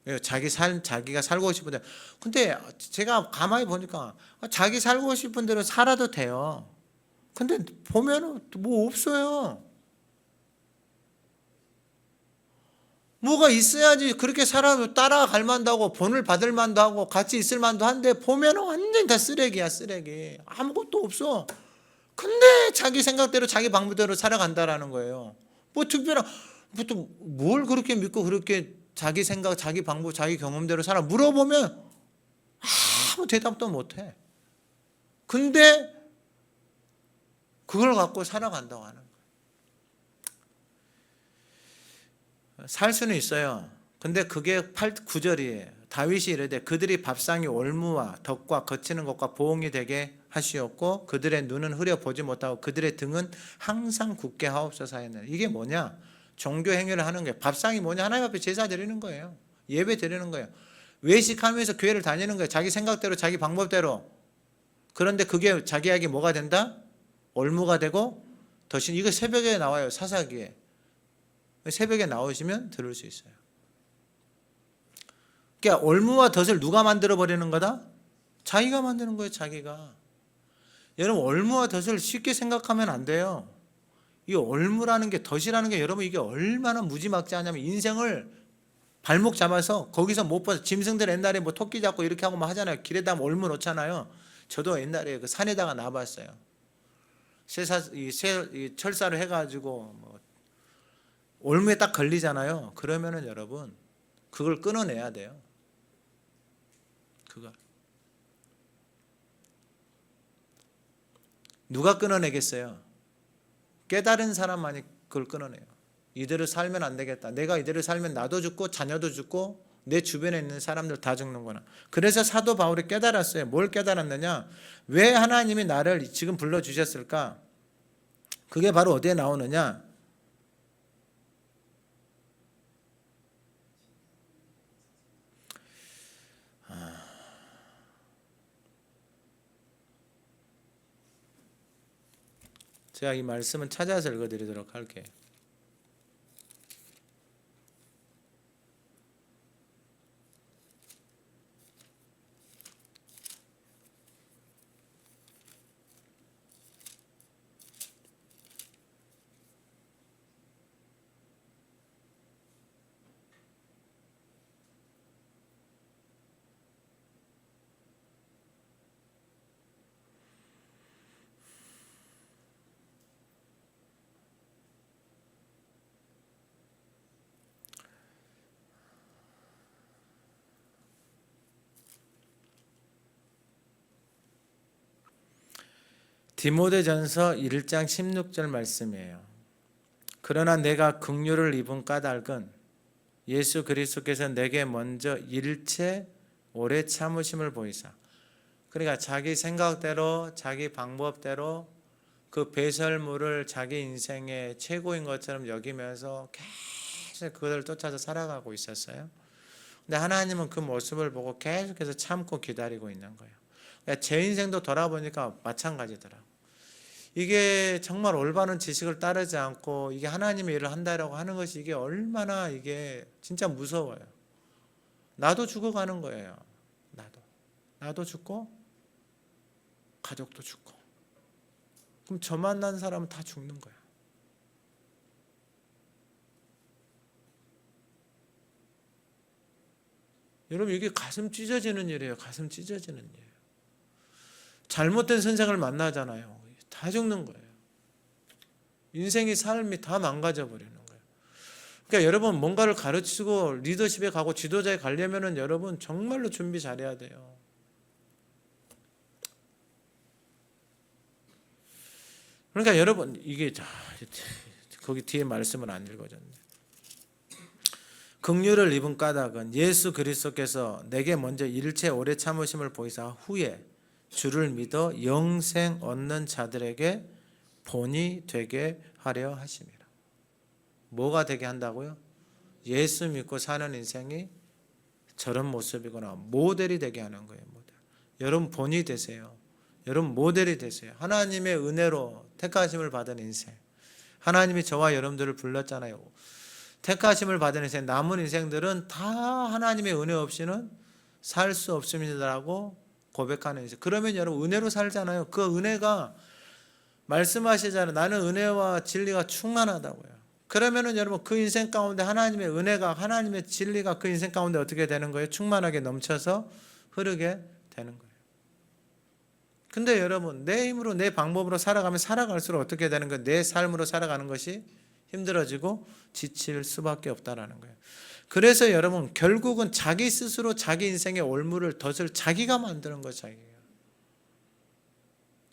거예요. 자기 삶, 자기가 살고 싶은데. 근데 제가 가만히 보니까 자기 살고 싶은 대로 살아도 돼요. 근데 보면은 뭐 없어요. 뭐가 있어야지 그렇게 살아도 따라갈 만도 하고 본을 받을 만도 하고 같이 있을 만도 한데, 보면은 완전히 다 쓰레기야, 쓰레기. 아무것도 없어. 근데 자기 생각대로 자기 방법대로 살아간다라는 거예요. 뭐 특별한, 뭘 그렇게 믿고 그렇게 자기 생각, 자기 방법, 자기 경험대로 살아? 물어보면 아무 대답도 못해. 근데 그걸 갖고 살아간다고 하는 거예요. 살 수는 있어요. 근데 그게 9절이에요. 다윗이 이르되 그들이 밥상이 올무와 덕과 거치는 것과 보응이 되게 하시었고 그들의 눈은 흐려 보지 못하고 그들의 등은 항상 굳게 하옵소서 하였느니라. 이게 뭐냐? 종교 행위를 하는 거예요. 밥상이 뭐냐? 하나님 앞에 제사 드리는 거예요. 예배 드리는 거예요. 외식하면서 교회를 다니는 거예요. 자기 생각대로, 자기 방법대로. 그런데 그게 자기에게 뭐가 된다? 올무가 되고 덫이. 이거 새벽에 나와요. 사사기에. 새벽에 나오시면 들을 수 있어요. 그러니까 올무와 덫을 누가 만들어 버리는 거다? 자기가 만드는 거예요. 자기가. 여러분, 올무와 덫을 쉽게 생각하면 안 돼요. 이 올무라는 게, 덫이라는 게 여러분 이게 얼마나 무지막지하냐면, 인생을 발목 잡아서 거기서 못 벗어. 짐승들 옛날에 뭐 토끼 잡고 이렇게 하고 막 하잖아요. 길에다 올무 놓잖아요. 저도 옛날에 그 산에다가 놔봤어요. 철사를 해가지고 뭐 올무에 딱 걸리잖아요. 그러면은 여러분 그걸 끊어내야 돼요. 그거 누가 끊어내겠어요? 깨달은 사람만이 그걸 끊어내요. 이대로 살면 안 되겠다. 내가 이대로 살면 나도 죽고 자녀도 죽고 내 주변에 있는 사람들 다 죽는구나. 그래서 사도 바울이 깨달았어요. 뭘 깨달았느냐? 왜 하나님이 나를 지금 불러주셨을까? 그게 바로 어디에 나오느냐? 제가 이 말씀은 찾아서 읽어드리도록 할게요. 디모데전서 1장 16절 말씀이에요. 그러나 내가 긍휼을 입은 까닭은 예수 그리스도께서 내게 먼저 일체 오래 참으심을 보이사. 그러니까 자기 생각대로 자기 방법대로 그 배설물을 자기 인생의 최고인 것처럼 여기면서 계속 그것을 쫓아서 살아가고 있었어요. 근데 하나님은 그 모습을 보고 계속해서 참고 기다리고 있는 거예요. 그러니까 제 인생도 돌아보니까 마찬가지더라고요. 이게 정말 올바른 지식을 따르지 않고 이게 하나님의 일을 한다라고 하는 것이 이게 얼마나 이게 진짜 무서워요. 나도 죽어가는 거예요. 나도 죽고 가족도 죽고. 그럼 저 만난 사람은 다 죽는 거야. 여러분 이게 가슴 찢어지는 일이에요. 가슴 찢어지는 일. 잘못된 선생을 만나잖아요. 다 죽는 거예요. 인생의 삶이 다 망가져 버리는 거예요. 그러니까 여러분 뭔가를 가르치고 리더십에 가고 지도자에 가려면은 여러분 정말로 준비 잘해야 돼요. 그러니까 여러분 이게 거기 뒤에 말씀은 안 읽어졌네. 긍휼을 입은 까닭은 예수 그리스도께서 내게 먼저 일체 오래 참으심을 보이사 후에 주를 믿어 영생 얻는 자들에게 본이 되게 하려 하심이라. 뭐가 되게 한다고요? 예수 믿고 사는 인생이 저런 모습이구나. 모델이 되게 하는 거예요. 모델. 여러분 본이 되세요. 여러분 모델이 되세요. 하나님의 은혜로 택하심을 받은 인생. 하나님이 저와 여러분들을 불렀잖아요. 택하심을 받은 인생, 남은 인생들은 다 하나님의 은혜 없이는 살 수 없습니다라고 고백하는 인생. 그러면 여러분 은혜로 살잖아요. 그 은혜가 말씀하시잖아요. 나는 은혜와 진리가 충만하다고요. 그러면은 여러분 그 인생 가운데 하나님의 은혜가, 하나님의 진리가 그 인생 가운데 어떻게 되는 거예요? 충만하게 넘쳐서 흐르게 되는 거예요. 근데 여러분 내 힘으로 내 방법으로 살아가면 살아갈수록 어떻게 되는 거예요? 내 삶으로 살아가는 것이 힘들어지고 지칠 수밖에 없다라는 거예요. 그래서 여러분 결국은 자기 스스로 자기 인생의 올무를 덫을 자기가 만드는 거예요. 자기가.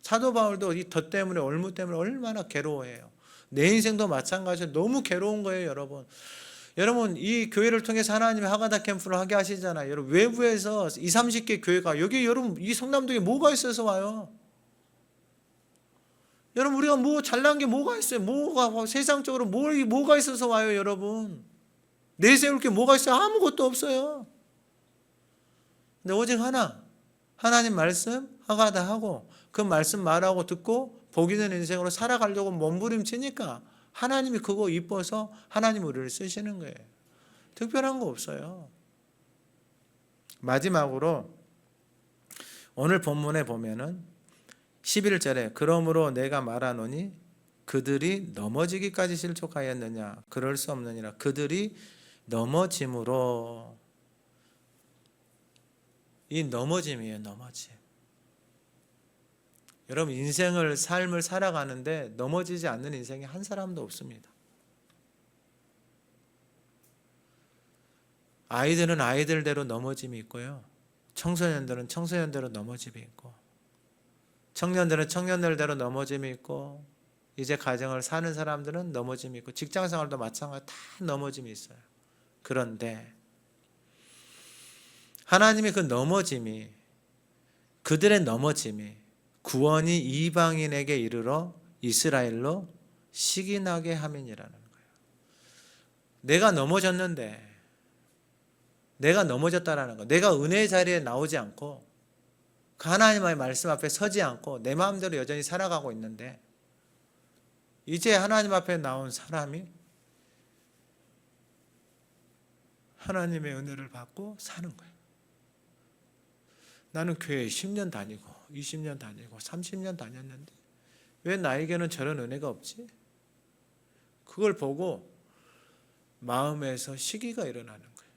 사도 바울도 이 덫 때문에 올무 때문에 얼마나 괴로워해요. 내 인생도 마찬가지로 너무 괴로운 거예요. 여러분 이 교회를 통해서 하나님의 하가다 캠프를 하게 하시잖아요. 여러분 외부에서 20, 30개 교회가 여기 여러분 이 성남동에 뭐가 있어서 와요? 여러분 우리가 뭐 잘난 게 뭐가 있어요? 뭐가 세상적으로 뭐가 있어서 와요, 여러분? 내세울 게 뭐가 있어요? 아무것도 없어요. 근데 오직 하나님 말씀 하가다 하고 그 말씀 말하고 듣고 복이 되는 인생으로 살아가려고 몸부림치니까 하나님이 그거 이뻐서 하나님 우리를 쓰시는 거예요. 특별한 거 없어요. 마지막으로 오늘 본문에 보면은 11절에 그러므로 내가 말하노니 그들이 넘어지기까지 실족하였느냐? 그럴 수 없느니라. 그들이 넘어짐으로. 이 넘어짐이에요. 넘어짐. 여러분 삶을 살아가는데 넘어지지 않는 인생이 한 사람도 없습니다. 아이들은 아이들대로 넘어짐이 있고요. 청소년들은 청소년대로 넘어짐이 있고, 청년들은 청년들대로 넘어짐이 있고, 이제 가정을 사는 사람들은 넘어짐이 있고, 직장생활도 마찬가지로 다 넘어짐이 있어요. 그런데 하나님의 그 넘어짐이, 그들의 넘어짐이 구원이 이방인에게 이르러 이스라엘로 시기나게 함이니라는 거예요. 내가 넘어졌는데, 내가 넘어졌다라는 거, 내가 은혜의 자리에 나오지 않고 그 하나님의 말씀 앞에 서지 않고 내 마음대로 여전히 살아가고 있는데, 이제 하나님 앞에 나온 사람이 하나님의 은혜를 받고 사는 거예요. 나는 교회에 10년 다니고 20년 다니고 30년 다녔는데 왜 나에게는 저런 은혜가 없지? 그걸 보고 마음에서 시기가 일어나는 거예요.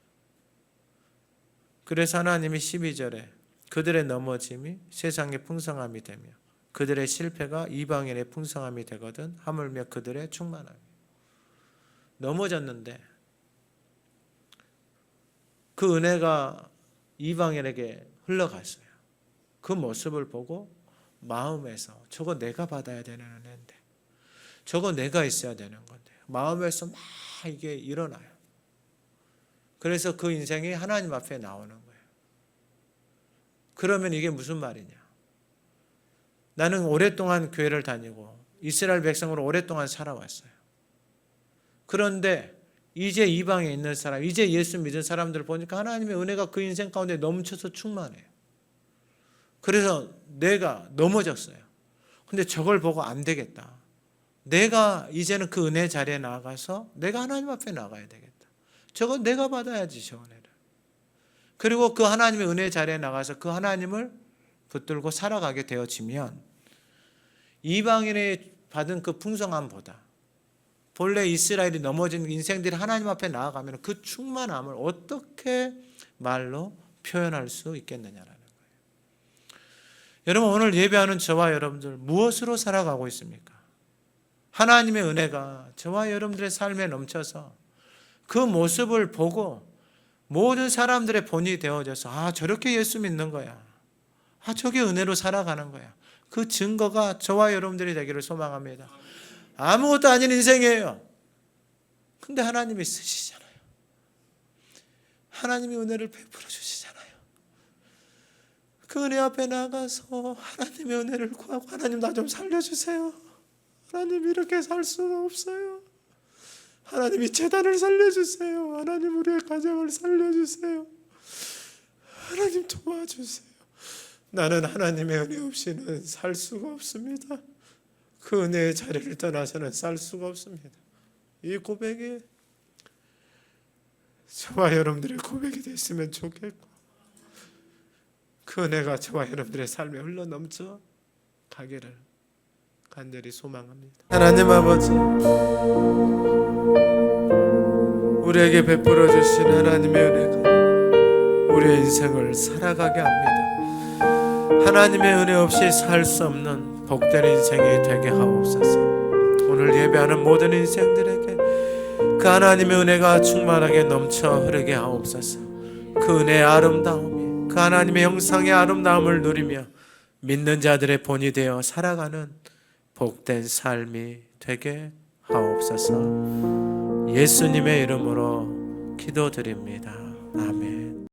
그래서 하나님이 12절에 그들의 넘어짐이 세상의 풍성함이 되며 그들의 실패가 이방인의 풍성함이 되거든 하물며 그들의 충만함이. 넘어졌는데 그 은혜가 이방인에게 흘러갔어요. 그 모습을 보고 마음에서 저거 내가 받아야 되는 은혜인데, 저거 내가 있어야 되는 건데, 마음에서 막 이게 일어나요. 그래서 그 인생이 하나님 앞에 나오는 거예요. 그러면 이게 무슨 말이냐? 나는 오랫동안 교회를 다니고 이스라엘 백성으로 오랫동안 살아왔어요. 그런데 이제 이방에 있는 사람, 이제 예수 믿은 사람들을 보니까 하나님의 은혜가 그 인생 가운데 넘쳐서 충만해요. 그래서 내가 넘어졌어요. 근데 저걸 보고 안 되겠다. 내가 이제는 그 은혜 자리에 나가서 내가 하나님 앞에 나가야 되겠다. 저건 내가 받아야지, 저 은혜를. 그리고 그 하나님의 은혜 자리에 나가서 그 하나님을 붙들고 살아가게 되어지면 이방인이 받은 그 풍성함보다 본래 이스라엘이 넘어진 인생들이 하나님 앞에 나아가면 그 충만함을 어떻게 말로 표현할 수 있겠느냐라는 거예요. 여러분, 오늘 예배하는 저와 여러분들 무엇으로 살아가고 있습니까? 하나님의 은혜가 저와 여러분들의 삶에 넘쳐서 그 모습을 보고 모든 사람들의 본이 되어져서 아, 저렇게 예수 믿는 거야. 아, 저게 은혜로 살아가는 거야. 그 증거가 저와 여러분들이 되기를 소망합니다. 아무것도 아닌 인생이에요. 근데 하나님이 쓰시잖아요. 하나님이 은혜를 베풀어 주시잖아요. 그 은혜 앞에 나가서 하나님의 은혜를 구하고 하나님 나 좀 살려주세요. 하나님 이렇게 살 수가 없어요. 하나님 이 재단을 살려주세요. 하나님 우리의 가정을 살려주세요. 하나님 도와주세요. 나는 하나님의 은혜 없이는 살 수가 없습니다. 그 은혜의 자리를 떠나서는 살 수가 없습니다. 이 고백이 저와 여러분들의 고백이 됐으면 좋겠고 그 은혜가 저와 여러분들의 삶에 흘러넘쳐 가기를 간절히 소망합니다. 하나님 아버지, 우리에게 베풀어 주신 하나님의 은혜가 우리의 인생을 살아가게 합니다. 하나님의 은혜 없이 살 수 없는 복된 인생이 되게 하옵소서. 오늘 예배하는 모든 인생들에게 그 하나님의 은혜가 충만하게 넘쳐 흐르게 하옵소서. 그 은혜의 아름다움이, 그 하나님의 형상의 아름다움을 누리며 믿는 자들의 본이 되어 살아가는 복된 삶이 되게 하옵소서. 예수님의 이름으로 기도드립니다. 아멘.